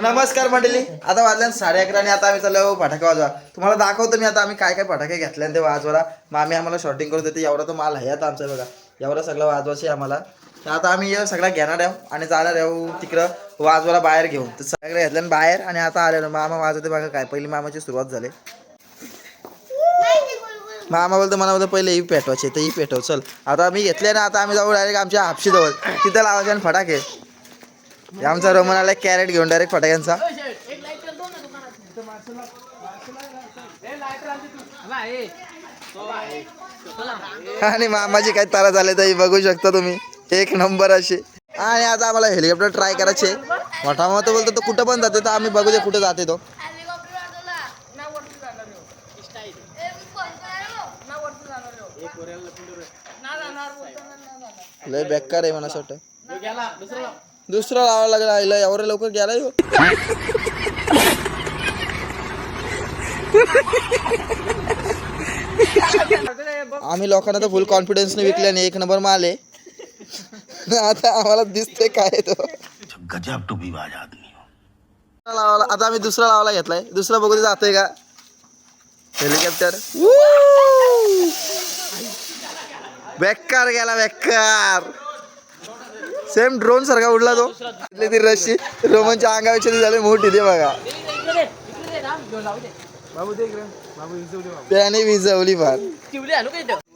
नमस्कार मंडळी, आता वाजल्या 11:30 आणि आता आम्ही चाललो फटाके वाजवा. तुम्हाला दाखवतो मी आता आम्ही काय काय फटाके घेतले ते वाजवायला. मामी आम्हाला शॉर्टिंग करून देते. एवढा तो माल आहे आता आमचा बघा, एवढं सगळं वाजवायचं आम्हाला. तर आता आम्ही सगळं घेणार आहो आणि जाणार आहो तिकडं वाजवायला बाहेर घेऊन. तर सगळं घेतलं बाहेर आणि आता आलेलो मामा वाजवते बघा. काय पहिली मामाची सुरुवात झाली. मामा बोलतो मला बोलतो पहिले ही पेटवायची, तर ही पेटव. चल आता आम्ही घेतले ना, आता आम्ही जाऊ डायरेक्ट आमच्या हापशी जवळ, तिथं लावायचे आणि फटाके. आमचा रोमन आला कॅरेट घेऊन डायरेक्ट फटाक्यांचा. आणि मामाची काय तारा झाले तर बघू शकता तुम्ही, एक नंबर असे. आणि आता आम्हाला हेलिकॉप्टर ट्राय करायचे. मोठा मामा तो बोलतो तो कुठं पण जाते, तर आम्ही बघू दे कुठे जाते तो. लय बेकार आहे मला असं वाटतं. दुसरा लावायला लागला आईला, एवढं लवकर गेला हो. आम्ही लोकांना तर फुल कॉन्फिडन्सने विकले आणि एक नंबर माल आहे. आता आम्हाला दिसतंय काय तो गजब टुपीबाज आदमी लावायला. आता आम्ही दुसरा लावायला घेतलाय. दुसरा बघू जातोय का हेलिकॉप्टर. बेकार गेला, बेकार. सेम ड्रोन सारखा उडला तो. ती रशी रोमनच्या अंगापेक्षा झाली मोठी ते बघा. त्याने विजवली फार.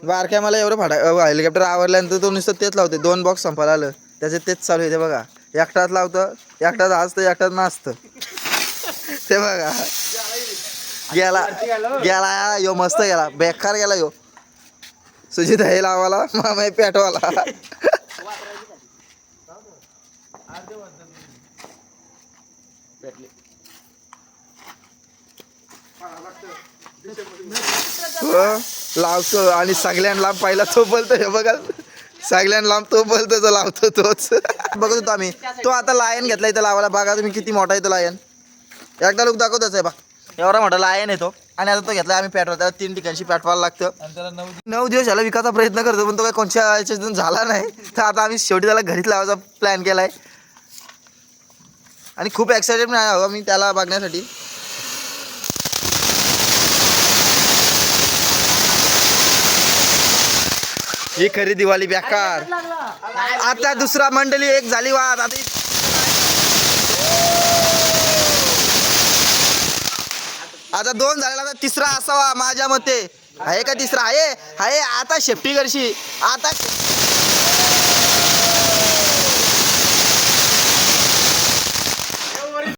बारक्या मला एवढं हेलिकॉप्टर आवडल्यानंतर तो नुसतं तेच लावते. 2 बॉक्स संपायला आलं त्याचे तेच चालू आहे. ते बघा एकटाच लावतं, एकटाच हसतं, एकटाच नाचतं. ते बघा गेला गेला यो, मस्त गेला. बेकार गेला यो. सुजित हे लावाला, मामा पेटवाला. लावतो आणि सगळ्यांना लांब पाहिला तो बोलतो. हे बघा सगळ्यांना लांब तो बोलतो, तो लावतो तोच. बघत होतो आम्ही. तो आता लायन घेतला इथं लावायला. बघा तुम्ही किती मोठा आहे तो लायन. एकदा लोक दाखवतच आहे बा, एवढा मोठा लायन आहे तो. आणि आता तो घेतला आम्ही पेटवा. त्याला 3 ठिकाणी पेटवायला लागतं. 9 दिवस झाला विकायचा प्रयत्न करतो, पण तो काही कोणत्या याच्यातून झाला नाही. तर आता आम्ही शेवटी त्याला घरीच लावायचा प्लॅन केलाय आणि खूप एक्सायटेड नाही हवं मी त्याला बघण्यासाठी. ही खरी दिवाळी बेकार. आता दुसरा मंडळी एक झाली वाद. आता 2 झालेला, आता तिसरा असावा माझ्या मते. आहे का तिसरा? आहे. आता शेफ्टी करशी आता.